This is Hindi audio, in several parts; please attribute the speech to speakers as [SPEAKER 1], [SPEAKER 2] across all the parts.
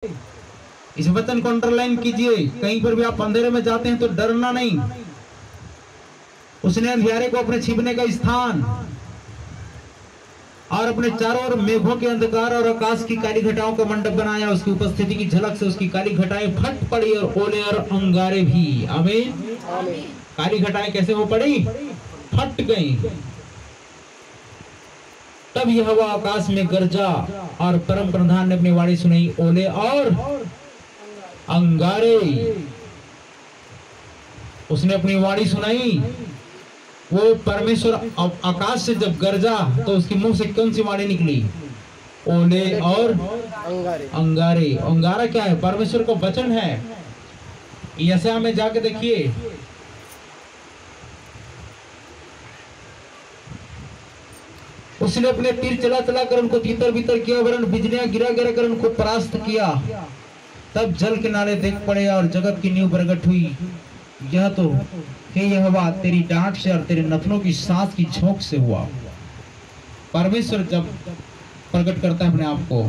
[SPEAKER 1] इस वचन को अंडरलाइन कीजिए। कहीं पर भी आप अंधेरे में जाते हैं तो डरना नहीं। उसने अंधियारे को अपने छिपने का स्थान और अपने चारों ओर मेघों के अंधकार और आकाश की काली घटाओं का मंडप बनाया। उसकी उपस्थिति की झलक से उसकी काली घटाएं फट पड़ी और ओले और अंगारे भी। आमीन। काली घटाएं कैसे हो पड़ी? फट गई। तब यहोवा आकाश में गरजा और परम प्रधान ने अपनी वाणी सुनाई, ओले और अंगारे। उसने अपनी वाणी सुनाई। वो परमेश्वर आकाश से जब गरजा तो उसके मुंह से कौन सी वाणी निकली? ओले और अंगारे। अंगारा क्या है? परमेश्वर का वचन है। यशायाह में जाके देखिए, उसने अपने तीर चला चला कर उनको तीतर बीतर किया, वरन बिजलियां गिरा गिरा कर उनको परास्त किया। तब जल के नाले देख पड़े और जगत की नींव प्रकट हुई। यह तो हे यहोवा तेरी डांट से और तेरे नथनों की सांस की झोंक से हुआ। परमेश्वर जब प्रकट करता है अपने आप को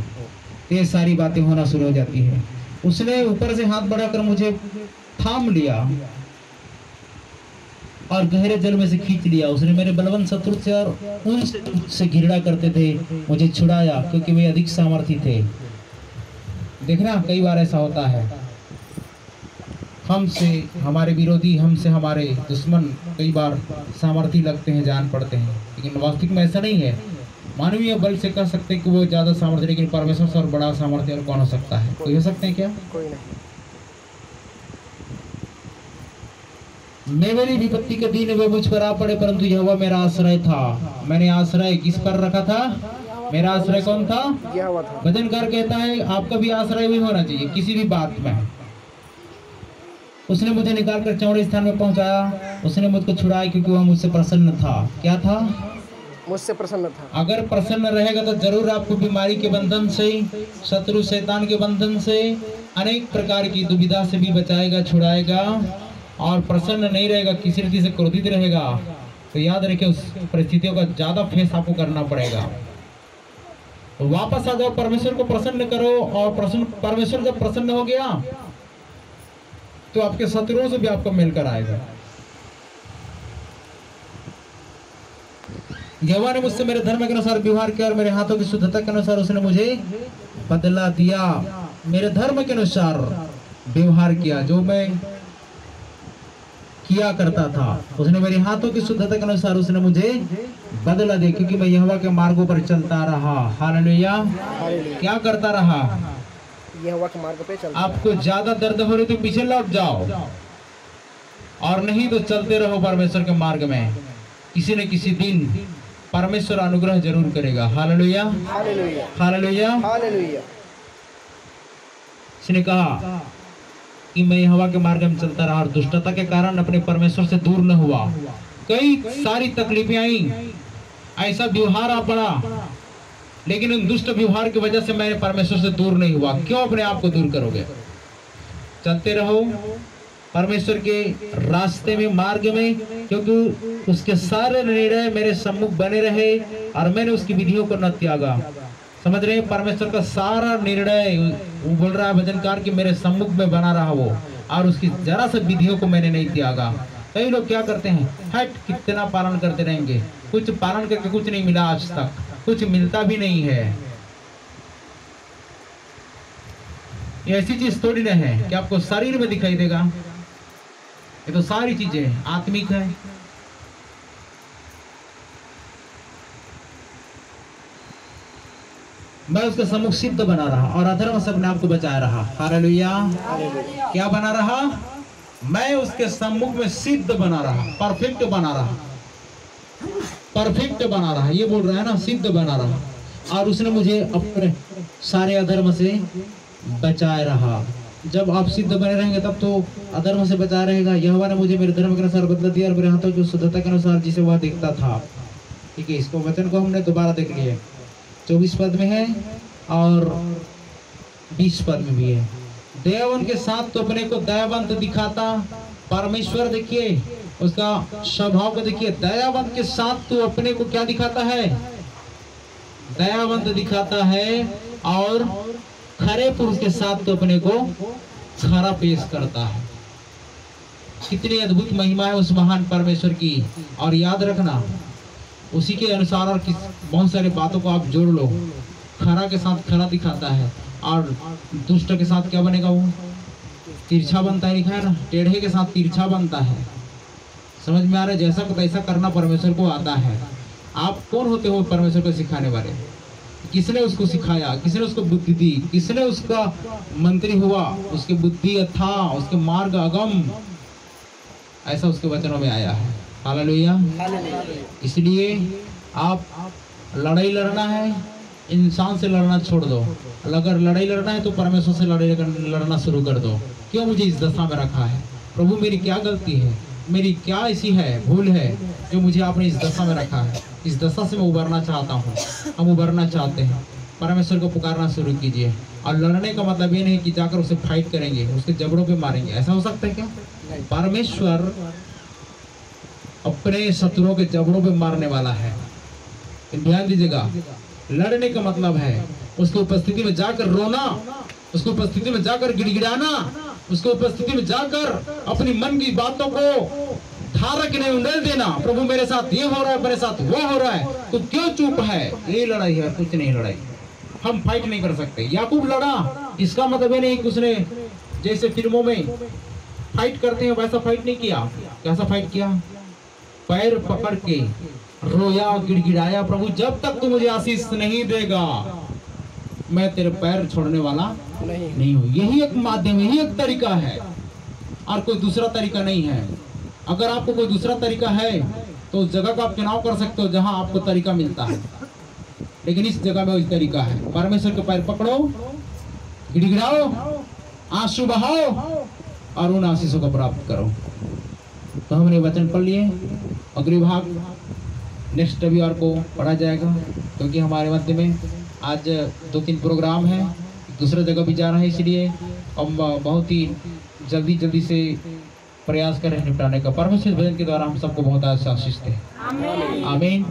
[SPEAKER 1] तो ये सारी बातें होना शुरू हो जाती है। उसने ऊपर से हाथ बढ़ाकर मुझे थाम लिया और गहरे जल में से खींच लिया। उसने मेरे बलवंत शत्रु से और उनसे घृणा करते थे मुझे छुड़ाया, क्योंकि वे अधिक सामर्थी थे। देखना, कई बार ऐसा होता है, हमसे हमारे विरोधी, हमसे हमारे दुश्मन कई बार सामर्थी लगते हैं, जान पड़ते हैं, लेकिन वास्तविक में ऐसा नहीं है। मानवीय बल से कह सकते हैं कि वो ज्यादा सामर्थ्य, लेकिन परमेश्वर से और बड़ा सामर्थ्य और कौन हो सकता है? कोई हो सकते हैं क्या? कोई नहीं। मेरी विपत्ति के दिन वे मुझ पर आ पड़े, परंतु यहोवा मेरा आश्रय था। मैंने आश्रय किस पर रखा था? मेरा आश्रय कौन था? यहोवा था। भजनकार कहता है आपका भी आश्रय भी होना चाहिए किसी भी बात में। उसने मुझे निकालकर चौड़े स्थान में पहुंचाया। उसने मुझको छुड़ाया क्योंकि वह मुझसे प्रसन्न था। क्या था? मुझसे प्रसन्न था। अगर प्रसन्न रहेगा तो जरूर आपको बीमारी के बंधन से, शत्रु शैतान के बंधन से, अनेक प्रकार की दुविधा से भी बचाएगा, छुड़ाएगा। और प्रसन्न नहीं रहेगा, किसी रीति से क्रोधित रहेगा, तो याद रखिए उस परिस्थितियों का ज्यादा फेस आपको करना पड़ेगा। तो वापस आ जाओ, परमेश्वर को प्रसन्न करो। और परमेश्वर जब प्रसन्न हो गया तो आपके शत्रुओं से भी आपको मिलकर आएगा। यहोवा ने मुझसे मेरे धर्म के अनुसार व्यवहार किया और मेरे हाथों की शुद्धता के अनुसार उसने मुझे बदला दिया। मेरे धर्म के अनुसार व्यवहार किया, जो मैं किया करता था। उसने मेरे हाथों की शुद्धता के अनुसार उसने मुझे बदला दिया, क्योंकि मैं यहोवा के मार्गों पर चलता रहा। हालेलुया। क्या करता रहा? यहोवा के मार्ग पे चलता। आपको ज्यादा दर्द हो रही तो पीछे लौट जाओ, और नहीं तो चलते रहो परमेश्वर के मार्ग में। किसी न किसी दिन परमेश्वर अनुग्रह जरूर करेगा। Hallelujah, hallelujah, hallelujah, hallelujah. उसने कहा कि मैं यहोवा के मार्ग में चलता रहा और दुष्टता के कारण अपने परमेश्वर से दूर न हुआ। कई सारी तकलीफें आई, ऐसा व्यवहार आ पड़ा, लेकिन उन दुष्ट व्यवहार की वजह से मैं परमेश्वर से दूर नहीं हुआ। क्यों अपने आप को दूर करोगे? चलते रहो परमेश्वर के रास्ते में, मार्ग में, क्योंकि उसके सारे निर्णय मेरे सम्मुख बने रहे और मैंने उसकी विधियों को न त्यागा। समझ रहे हैं? परमेश्वर का सारा निर्णय, वो बोल रहा है भजनकार कि मेरे सम्मुख में बना रहा वो, और उसकी जरा सा विधियों को मैंने नहीं त्यागा। कई लोग क्या करते हैं, हट कितना पालन करते रहेंगे, कुछ पालन करके कुछ नहीं मिला, आज तक कुछ मिलता भी नहीं है। ये ऐसी चीज थोड़ी ना है कि आपको शरीर में दिखाई देगा। ये तो सारी चीजें आत्मिक है। मैं उसके सम्मुख सिद्ध बना रहा और अधर्म से अपने आप को बचाया रहा। हालेलुया। क्या बना रहा? मैं उसके सम्मुख में सिद्ध बना रहा, परफेक्ट बना रहा, परफेक्ट बना रहा। ये बोल रहा है ना, सिद्ध बना रहा। और उसने मुझे अपने सारे अधर्म से बचाए रहा। जब आप सिद्ध बने रहेंगे तब तो अधर्म से बचा रहेगा। यहोवा ने मुझे मेरे धर्म के अनुसार बदला दिया और मेरे हाथों की शुद्धता के अनुसार जिसे वह दिखता था। ठीक है, इसको वचन को हमने दोबारा देख लिया। 24 पद में है और 20 पद में भी है। दयावान के साथ तो अपने को दयावंत दिखाता। परमेश्वर देखिए उसका स्वभाव को देखिए। दयावंत के साथ तो अपने को क्या दिखाता है? दयावंत दिखाता है और खरे पुरुष के साथ तो अपने को खरा पेश करता है। कितनी अद्भुत महिमा है उस महान परमेश्वर की। और याद रखना, उसी के अनुसार और बहुत सारी बातों को आप जोड़ लो। खरा के साथ खरा दिखाता है और दुष्ट के साथ क्या बनेगा? वो तिरछा बनता है, लिखा है ना, टेढ़े के साथ तिरछा बनता है। समझ में आ रहा है? जैसा को तैसा करना परमेश्वर को आता है। आप कौन होते हो परमेश्वर को सिखाने वाले? किसने उसको सिखाया? किसने उसको बुद्धि दी? किसने उसका मंत्री हुआ? उसकी बुद्धि अथा, उसके मार्ग अगम, ऐसा उसके वचनों में आया है। हालेलुया। इसलिए आप लड़ाई लड़ना है, इंसान से लड़ना छोड़ दो। अगर लड़ाई लड़ना है तो परमेश्वर से लड़ना शुरू कर दो। क्यों मुझे इस दशा में रखा है? प्रभु मेरी क्या गलती है, मेरी क्या ऐसी है भूल है जो मुझे आपने इस दशा में रखा है? इस दशा से मैं उबरना चाहता हूँ, हम उबरना चाहते हैं। परमेश्वर को पुकारना शुरू कीजिए। और लड़ने का मतलब ये नहीं कि जाकर उसे फाइट करेंगे, उसके जबड़ों पे मारेंगे। ऐसा हो सकता है क्या? परमेश्वर अपने शत्रुओं के जबड़ों पे मारने वाला है। ध्यान दीजिएगा, लड़ने का मतलब है उसकी उपस्थिति में जाकर रोना, उसकी उपस्थिति में जाकर गिड़गिड़ाना, उसकी उपस्थिति में जाकर अपनी मन की बातों को धारक ने उंडेल देना। प्रभु मेरे साथ ये हो रहा है, मेरे साथ वो हो रहा है, तो क्यों चुप है? ये लड़ाई है, कुछ नहीं लड़ाई। हम फाइट नहीं कर सकते। याकूब लड़ा, इसका मतलब ये नहीं कि उसने जैसे फिल्मों में फाइट करते हैं वैसा फाइट नहीं किया। कैसा फाइट किया? पैर पकड़ के रोया, गिड़गिड़ाया, प्रभु जब तक तू मुझे आशीष नहीं देगा मैं तेरे पैर छोड़ने वाला नहीं हूँ। यही एक माध्यम, यही एक तरीका है, और कोई दूसरा तरीका नहीं है। अगर आपको कोई दूसरा तरीका है तो उस जगह का आप चुनाव कर सकते हो जहां आपको तरीका मिलता है, लेकिन इस जगह में वही तरीका है। परमेश्वर के पैर पकड़ो, गिड़गिड़ाओ, आंसू बहाओ और उन आशीषों को प्राप्त करो। तो हमने वचन पढ़ लिए। अगले भाग नेक्स्ट रविवार को पढ़ा जाएगा, क्योंकि हमारे मध्य में आज 2-3 प्रोग्राम है, दूसरा जगह भी जा रहा है, इसलिए हम बहुत ही जल्दी से प्रयास कर रहे हैं निपटाने का। परमेश्वर भजन के द्वारा हम सबको बहुत आशीष दें। आमीन।